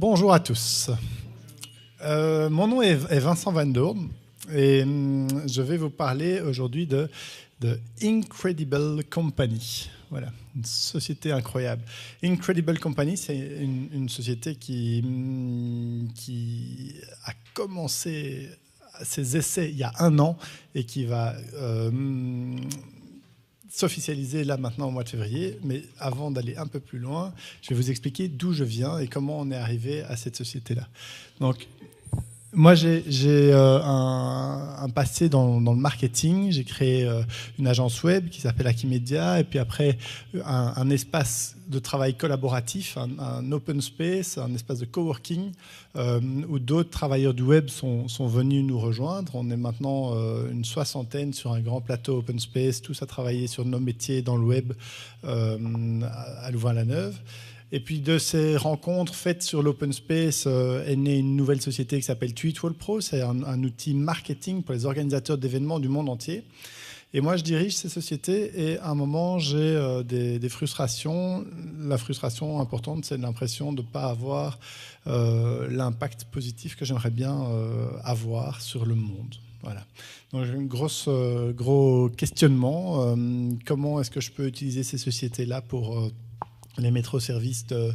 Bonjour à tous. Mon nom est Vincent Van Doorn et je vais vous parler aujourd'hui de Incredible Company. Voilà, une société incroyable. Incredible Company, c'est une société qui a commencé ses essais il y a 1 an et qui va s'officialiser là maintenant au mois de février. Mais avant d'aller un peu plus loin, je vais vous expliquer d'où je viens et comment on est arrivé à cette société-là. Donc, moi, j'ai un passé dans le marketing. J'ai créé une agence web qui s'appelle Aquimedia, et puis après un espace de travail collaboratif, un open space, un espace de coworking, où d'autres travailleurs du web sont venus nous rejoindre. On est maintenant une 60aine sur un grand plateau open space, tous à travailler sur nos métiers dans le web à Louvain-la-Neuve. Et puis de ces rencontres faites sur l'open space est née une nouvelle société qui s'appelle Tweetwall Pro. C'est un outil marketing pour les organisateurs d'événements du monde entier. Et moi, je dirige ces sociétés et à un moment, j'ai des frustrations. La frustration importante, c'est l'impression de ne pas avoir l'impact positif que j'aimerais bien avoir sur le monde. Voilà. Donc j'ai un gros questionnement. Comment est-ce que je peux utiliser ces sociétés-là pour les mettre au service de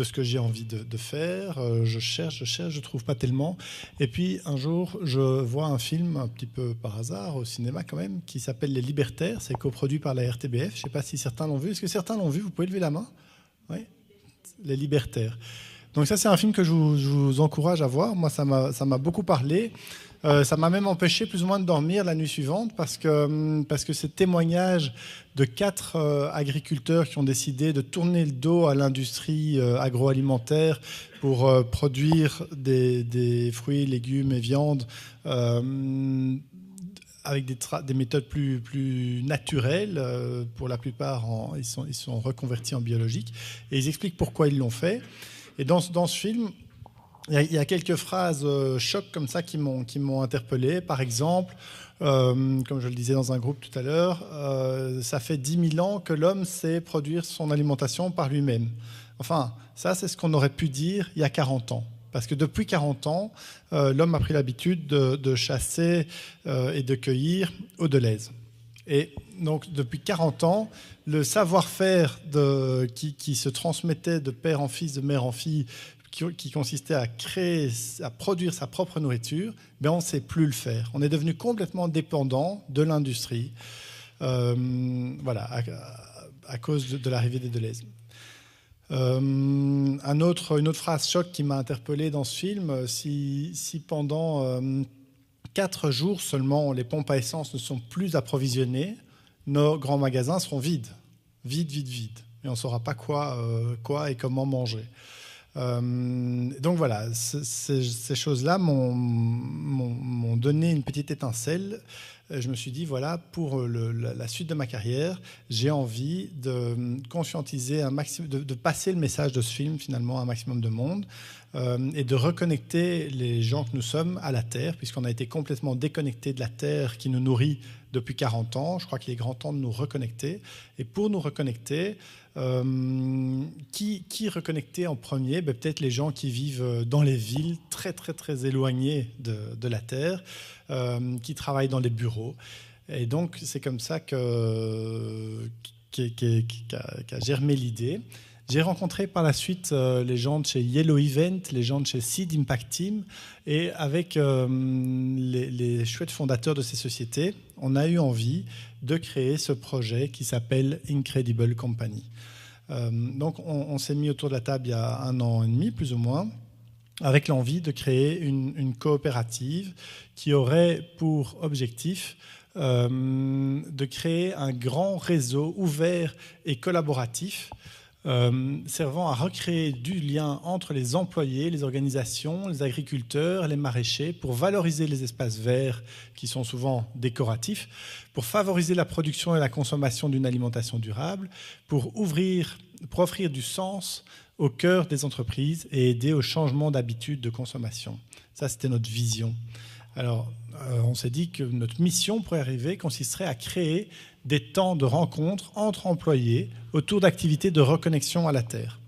ce que j'ai envie de faire. Je cherche, je trouve pas tellement. Et puis un jour, je vois un film un petit peu par hasard au cinéma quand même, qui s'appelle Les Libertaires. C'est coproduit par la RTBF. Je sais pas si certains l'ont vu. Est-ce que certains l'ont vu? Vous pouvez lever la main? Oui. Les Libertaires. Donc ça, c'est un film que je vous encourage à voir. Moi, ça m'a beaucoup parlé. Ça m'a même empêché plus ou moins de dormir la nuit suivante parce que ce témoignage de 4 agriculteurs qui ont décidé de tourner le dos à l'industrie agroalimentaire pour produire des fruits, légumes et viandes avec des méthodes plus naturelles. Pour la plupart, ils sont reconvertis en biologique. Et ils expliquent pourquoi ils l'ont fait. Et dans ce film, il y a quelques phrases chocs comme ça qui m'ont interpellé. Par exemple, comme je le disais dans un groupe tout à l'heure, ça fait 10 000 ans que l'homme sait produire son alimentation par lui-même. Enfin, ça, c'est ce qu'on aurait pu dire il y a 40 ans. Parce que depuis 40 ans, l'homme a pris l'habitude de chasser et de cueillir au Deleuze. Et donc, depuis 40 ans, le savoir-faire qui se transmettait de père en fils, de mère en fille, qui consistait à produire sa propre nourriture, ben on ne sait plus le faire. On est devenu complètement dépendant de l'industrie, voilà, à cause de l'arrivée des Deleuze. Une autre phrase choc qui m'a interpellé dans ce film, si pendant 4 jours seulement les pompes à essence ne sont plus approvisionnées, nos grands magasins seront vides. Et on ne saura pas quoi et comment manger. Donc voilà, ces choses-là m'ont donné une petite étincelle. Je me suis dit, voilà, pour la suite de ma carrière, j'ai envie de conscientiser un maximum, de passer le message de ce film finalement à un maximum de monde et de reconnecter les gens que nous sommes à la Terre, puisqu'on a été complètement déconnectés de la Terre qui nous nourrit depuis 40 ans. Je crois qu'il est grand temps de nous reconnecter. Et pour nous reconnecter, qui reconnecter en premier? Peut-être les gens qui vivent dans les villes très très très éloignées de la Terre, qui travaillent dans les bureaux. Et donc c'est comme ça qu'a germé l'idée. J'ai rencontré par la suite les gens de chez Yellow Event, les gens de chez Seed Impact Team, et avec les chouettes fondateurs de ces sociétés, on a eu envie de créer ce projet qui s'appelle Incredible Company. Donc on s'est mis autour de la table il y a 1 an et demi, plus ou moins, avec l'envie de créer une coopérative qui aurait pour objectif de créer un grand réseau ouvert et collaboratif servant à recréer du lien entre les employés, les organisations, les agriculteurs, les maraîchers, pour valoriser les espaces verts qui sont souvent décoratifs, pour favoriser la production et la consommation d'une alimentation durable, pour offrir du sens au cœur des entreprises et aider au changement d'habitude de consommation. Ça, c'était notre vision. Alors, on s'est dit que notre mission pour y arriver consisterait à créer des temps de rencontre entre employés autour d'activités de reconnexion à la Terre.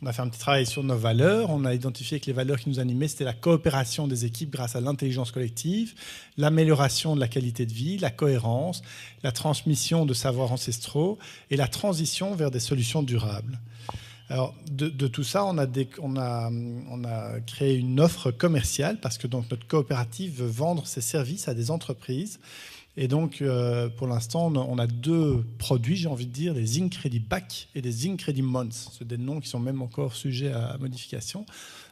On a fait un petit travail sur nos valeurs. On a identifié que les valeurs qui nous animaient, c'était la coopération des équipes grâce à l'intelligence collective, l'amélioration de la qualité de vie, la cohérence, la transmission de savoirs ancestraux et la transition vers des solutions durables. Alors, de tout ça, on a créé une offre commerciale parce que donc, notre coopérative veut vendre ses services à des entreprises. Et donc, pour l'instant, on a 2 produits, j'ai envie de dire, des Incrediback et des Incredimonths. C'est des noms qui sont même encore sujets à modification.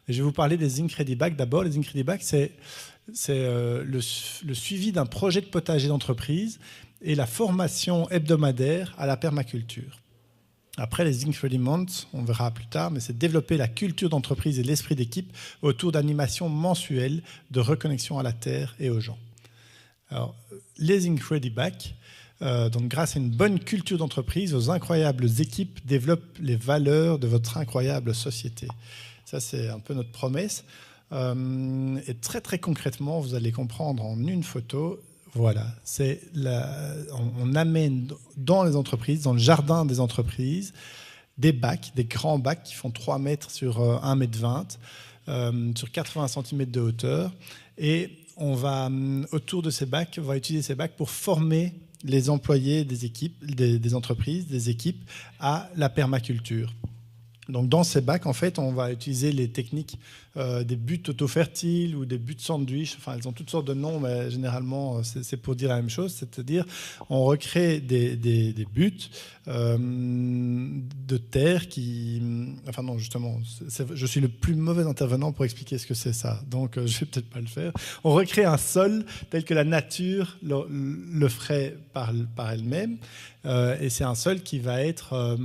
Et je vais vous parler des Incrediback d'abord. Les Incrediback, c'est le suivi d'un projet de potager d'entreprise et la formation hebdomadaire à la permaculture. Après, les Incredimonths, on verra plus tard, mais c'est développer la culture d'entreprise et l'esprit d'équipe autour d'animations mensuelles de reconnexion à la terre et aux gens. Alors, les Incrediback, donc grâce à une bonne culture d'entreprise, vos incroyables équipes développent les valeurs de votre incroyable société. Ça, c'est un peu notre promesse. Et très, très concrètement, vous allez comprendre en une photo. Voilà, on amène dans les entreprises, dans le jardin des entreprises, des bacs, des grands bacs qui font 3 mètres sur 1,20 mètre, sur 80 cm de hauteur. Et on va, autour de ces bacs, on va utiliser ces bacs pour former les employés des équipes, des entreprises, des équipes à la permaculture. Donc dans ces bacs, en fait, on va utiliser les techniques des buttes auto-fertiles ou des buttes sandwich. Enfin, elles ont toutes sortes de noms, mais généralement, c'est pour dire la même chose. C'est-à-dire, on recrée des buttes de terre qui... Enfin non, justement, je suis le plus mauvais intervenant pour expliquer ce que c'est ça. Donc, je ne vais peut-être pas le faire. On recrée un sol tel que la nature le ferait par elle-même. Et c'est un sol qui va être,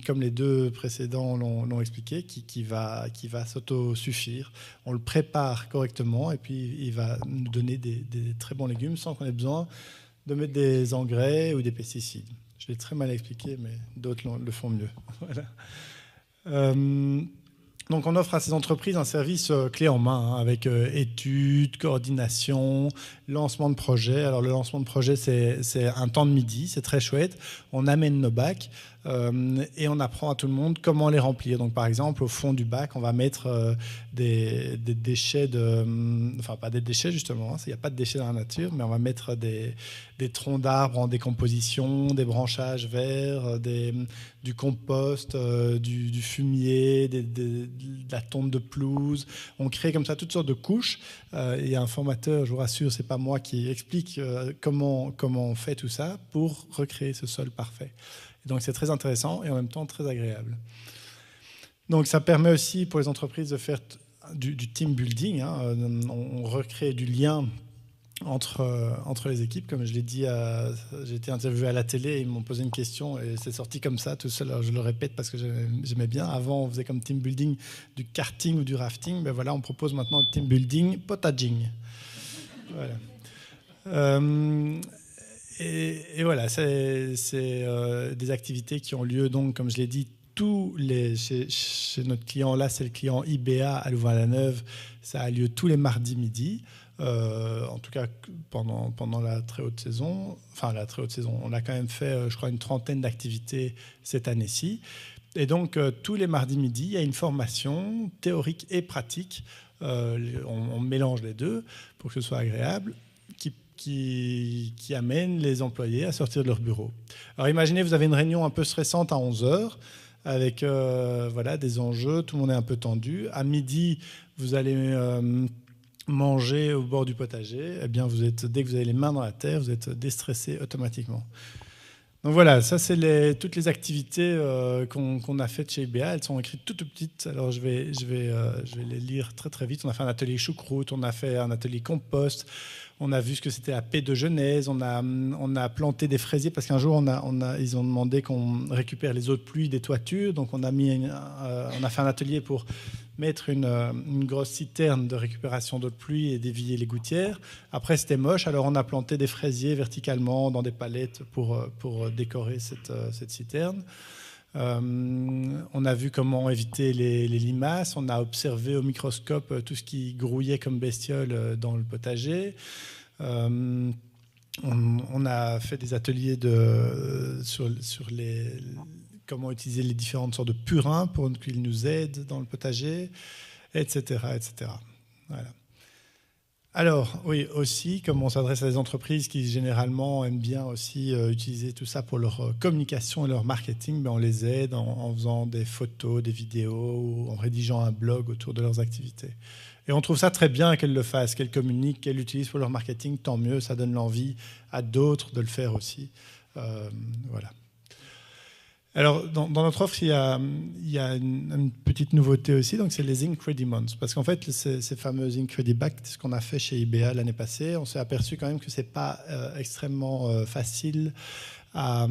comme les 2 précédents l'ont expliqué, qui va s'autosuffire. On le prépare correctement et puis il va nous donner des très bons légumes sans qu'on ait besoin de mettre des engrais ou des pesticides. Je l'ai très mal expliqué, mais d'autres le font mieux. Voilà. Donc on offre à ces entreprises un service clé en main, avec études, coordination, lancement de projet. Alors le lancement de projet, c'est un temps de midi, c'est très chouette. On amène nos bacs et on apprend à tout le monde comment les remplir. Donc par exemple, au fond du bac, on va mettre des déchets enfin pas des déchets justement, il n'y a pas de déchets dans la nature, mais on va mettre des troncs d'arbres en décomposition, des branchages verts, du compost, du fumier, de la tonte de pelouse. On crée comme ça toutes sortes de couches. Il y a un formateur, je vous rassure, c'est pas moi qui explique comment on fait tout ça pour recréer ce sol parfait. Et donc c'est très intéressant et en même temps très agréable. Donc ça permet aussi pour les entreprises de faire du team building. On recrée du lien entre les équipes. Comme je l'ai dit, j'ai été interviewé à la télé et ils m'ont posé une question et c'est sorti comme ça tout seul. Alors je le répète parce que j'aimais bien. Avant, on faisait comme team building du karting ou du rafting. Ben voilà, on propose maintenant le team building potaging. Voilà. Et voilà, c'est des activités qui ont lieu, donc, comme je l'ai dit, chez notre client là, c'est le client IBA à Louvain-la-Neuve. Ça a lieu tous les mardis midi. En tout cas pendant la très haute saison. Enfin, la très haute saison, on a quand même fait, je crois, une 30aine d'activités cette année-ci. Et donc, tous les mardis midi, il y a une formation théorique et pratique. On mélange les deux pour que ce soit agréable, qui amène les employés à sortir de leur bureau. Alors, imaginez, vous avez une réunion un peu stressante à 11h, avec des enjeux, tout le monde est un peu tendu. À midi, vous allez... manger au bord du potager, eh bien dès que vous avez les mains dans la terre, vous êtes déstressé automatiquement. Donc voilà, ça c'est toutes les activités qu'on a faites chez IBA. Elles sont écrites toutes petites. Alors je vais les lire très très vite. On a fait un atelier choucroute, on a fait un atelier compost, on a vu ce que c'était la paix de Genèse, on a planté des fraisiers parce qu'un jour ils ont demandé qu'on récupère les eaux de pluie des toitures. Donc on a fait un atelier pour mettre une grosse citerne de récupération d'eau de pluie et dévier les gouttières. Après, c'était moche, alors on a planté des fraisiers verticalement dans des palettes pour décorer cette citerne. On a vu comment éviter les limaces. On a observé au microscope tout ce qui grouillait comme bestiole dans le potager. On a fait des ateliers sur comment utiliser les différentes sortes de purins pour qu'ils nous aident dans le potager, etc., etc. Voilà. Alors, oui, aussi, comme on s'adresse à des entreprises qui généralement aiment bien aussi utiliser tout ça pour leur communication et leur marketing, ben on les aide en faisant des photos, des vidéos, ou en rédigeant un blog autour de leurs activités. Et on trouve ça très bien qu'elles le fassent, qu'elles communiquent, qu'elles l'utilisent pour leur marketing, tant mieux, ça donne l'envie à d'autres de le faire aussi. Voilà. Alors, dans notre offre, il y a une petite nouveauté aussi, donc c'est les Incrediments. Parce qu'en fait, ces fameux Incredibact, ce qu'on a fait chez IBA l'année passée, on s'est aperçu quand même que ce n'est pas extrêmement facile à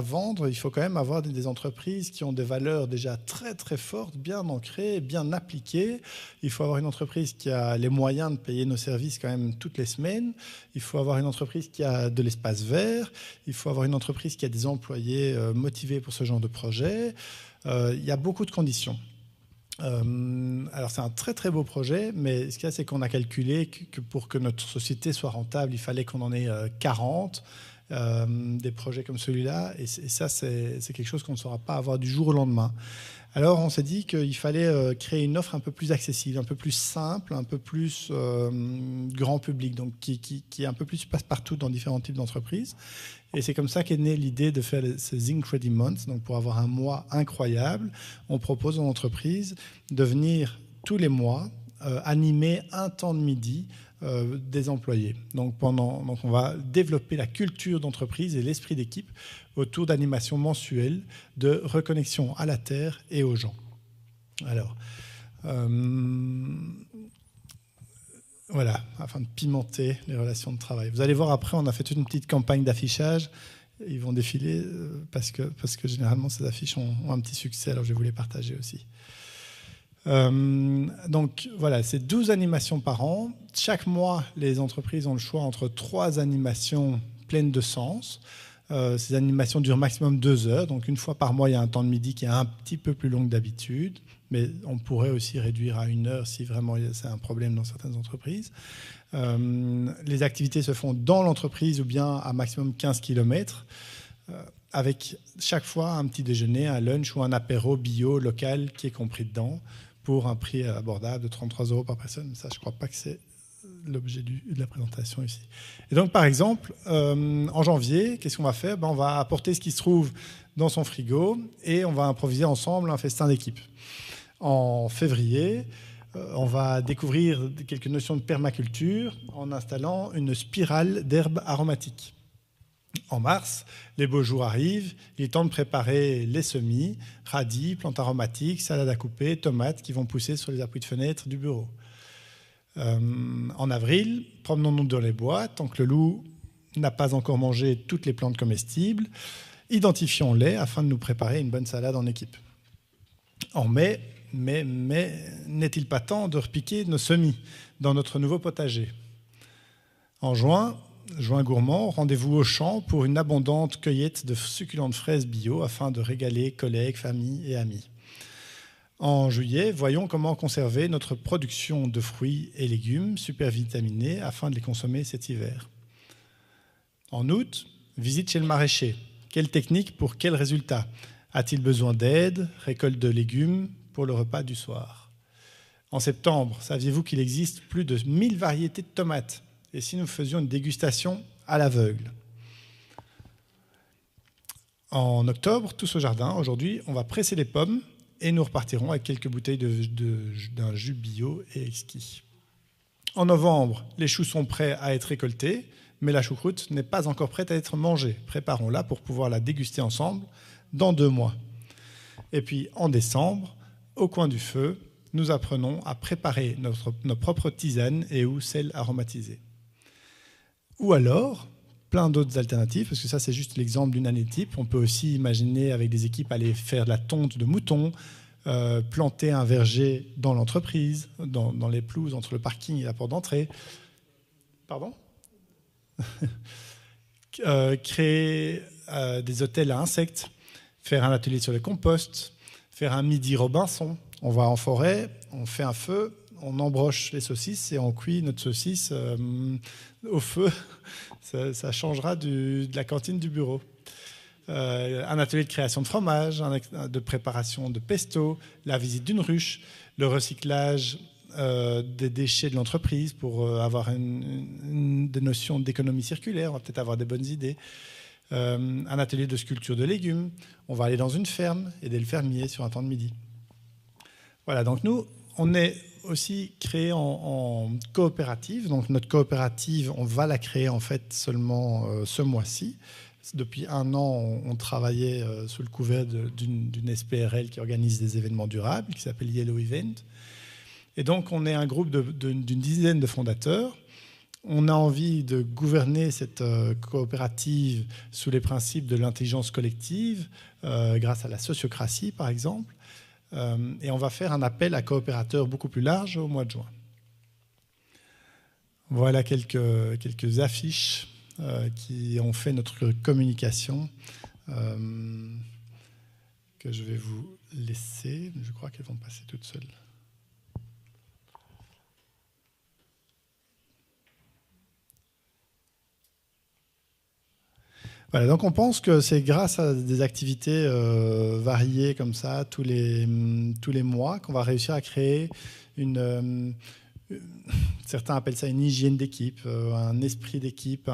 vendre. Il faut quand même avoir des entreprises qui ont des valeurs déjà très très fortes, bien ancrées, bien appliquées. Il faut avoir une entreprise qui a les moyens de payer nos services quand même toutes les semaines. Il faut avoir une entreprise qui a de l'espace vert. Il faut avoir une entreprise qui a des employés motivés pour ce genre de projet. Il y a beaucoup de conditions. Alors c'est un très très beau projet, mais ce qu'il y a, c'est qu'on a calculé que pour que notre société soit rentable, il fallait qu'on en ait 40. Des projets comme celui-là, et ça c'est quelque chose qu'on ne saura pas avoir du jour au lendemain. Alors on s'est dit qu'il fallait créer une offre un peu plus accessible, un peu plus simple, un peu plus grand public, donc qui est un peu plus passe-partout dans différents types d'entreprises. Et c'est comme ça qu'est née l'idée de faire ces Incrediments. Donc pour avoir un mois incroyable, on propose aux entreprises de venir tous les mois animer un temps de midi des employés. Donc on va développer la culture d'entreprise et l'esprit d'équipe autour d'animations mensuelles de reconnexion à la terre et aux gens. Alors, voilà, afin de pimenter les relations de travail. Vous allez voir après, on a fait toute une petite campagne d'affichage. Ils vont défiler parce que généralement ces affiches ont un petit succès, alors je vais vous les partager aussi. Donc voilà, c'est 12 animations par an. Chaque mois, les entreprises ont le choix entre 3 animations pleines de sens. Ces animations durent maximum 2 heures. Donc une fois par mois, il y a un temps de midi qui est un petit peu plus long que d'habitude. Mais on pourrait aussi réduire à 1 heure si vraiment c'est un problème dans certaines entreprises. Les activités se font dans l'entreprise ou bien à maximum 15 km. Avec chaque fois un petit déjeuner, un lunch ou un apéro bio local qui est compris dedans, pour un prix abordable de 33 € par personne. Ça, je ne crois pas que c'est l'objet de la présentation ici. Et donc, par exemple, en janvier, qu'est-ce qu'on va faire ? On va apporter ce qui se trouve dans son frigo et on va improviser ensemble un festin d'équipe. En février, on va découvrir quelques notions de permaculture en installant une spirale d'herbes aromatiques. En mars, les beaux jours arrivent, il est temps de préparer les semis, radis, plantes aromatiques, salades à couper, tomates qui vont pousser sur les appuis de fenêtre du bureau. En avril, promenons-nous dans les bois, tant que le loup n'a pas encore mangé toutes les plantes comestibles, identifions-les afin de nous préparer une bonne salade en équipe. En mai, n'est-il pas temps de repiquer nos semis dans notre nouveau potager ? En juin gourmand, rendez-vous au champ pour une abondante cueillette de succulentes fraises bio afin de régaler collègues, familles et amis. En juillet, voyons comment conserver notre production de fruits et légumes super vitaminés afin de les consommer cet hiver. En août, visite chez le maraîcher. Quelle technique pour quel résultat ? A-t-il besoin d'aide ? Récolte de légumes pour le repas du soir. En septembre, saviez-vous qu'il existe plus de 1000 variétés de tomates ? Et si nous faisions une dégustation à l'aveugle ? En octobre, tous au jardin, aujourd'hui, on va presser les pommes et nous repartirons avec quelques bouteilles d'un jus bio et exquis. En novembre, les choux sont prêts à être récoltés, mais la choucroute n'est pas encore prête à être mangée. Préparons-la pour pouvoir la déguster ensemble dans 2 mois. Et puis en décembre, au coin du feu, nous apprenons à préparer nos propres tisanes et ou sels aromatisés. Ou alors, plein d'autres alternatives, parce que ça c'est juste l'exemple d'une année type. On peut aussi imaginer avec des équipes aller faire de la tonte de moutons, planter un verger dans l'entreprise, dans les pelouses entre le parking et la porte d'entrée. Pardon ? Créer des hôtels à insectes, faire un atelier sur le compost, faire un midi Robinson. On va en forêt, on fait un feu, on embroche les saucisses et on cuit notre saucisse au feu. Ça changera de la cantine du bureau. un atelier de création de fromage, de préparation de pesto, la visite d'une ruche, le recyclage des déchets de l'entreprise pour avoir des notions d'économie circulaire, on va peut-être avoir des bonnes idées. Un atelier de sculpture de légumes. On va aller dans une ferme, aider le fermier sur un temps de midi. Voilà, donc nous, on est aussi créé en coopérative. Donc notre coopérative, on va la créer en fait seulement ce mois-ci. Depuis 1 an, on travaillait sous le couvert d'une SPRL qui organise des événements durables, qui s'appelle Yellow Event. Et donc, on est un groupe d'une dizaine de fondateurs. On a envie de gouverner cette coopérative sous les principes de l'intelligence collective, grâce à la sociocratie, par exemple. Et on va faire un appel à coopérateurs beaucoup plus large au mois de juin. Voilà quelques affiches qui ont fait notre communication, que je vais vous laisser. Je crois qu'elles vont passer toutes seules. Voilà, donc on pense que c'est grâce à des activités variées comme ça tous les mois qu'on va réussir à créer certains appellent ça une hygiène d'équipe, un esprit d'équipe,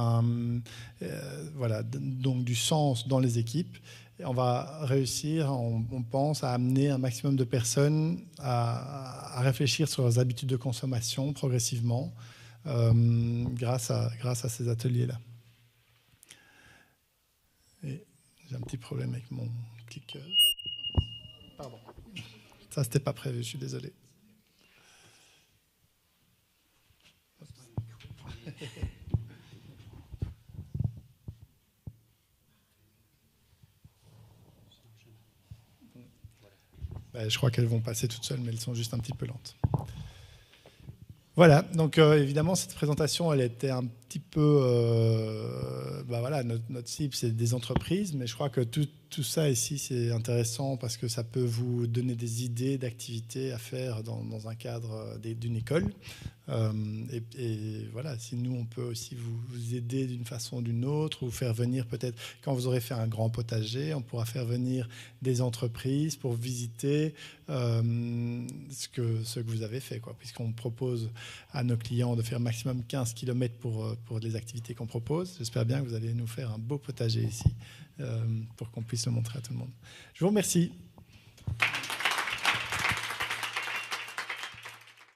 voilà, donc du sens dans les équipes. Et on va réussir, on pense, à amener un maximum de personnes à réfléchir sur leurs habitudes de consommation progressivement grâce à ces ateliers-là. Et j'ai un petit problème avec mon clicker. Pardon. Ça, c'était pas prévu, je suis désolé. Je crois qu'elles vont passer toutes seules, mais elles sont juste un petit peu lentes. Voilà, donc évidemment, cette présentation, elle était un petit peu... voilà, notre cible, c'est des entreprises, mais je crois que tout ça ici, c'est intéressant parce que ça peut vous donner des idées d'activités à faire dans un cadre d'une école. Et voilà, si nous, on peut aussi vous aider d'une façon ou d'une autre, ou faire venir peut-être, quand vous aurez fait un grand potager, on pourra faire venir des entreprises pour visiter ce que vous avez fait, quoi, puisqu'on propose à nos clients de faire maximum 15 km pour les activités qu'on propose. J'espère bien que vous allez nous faire un beau potager ici pour qu'on puisse le montrer à tout le monde. Je vous remercie.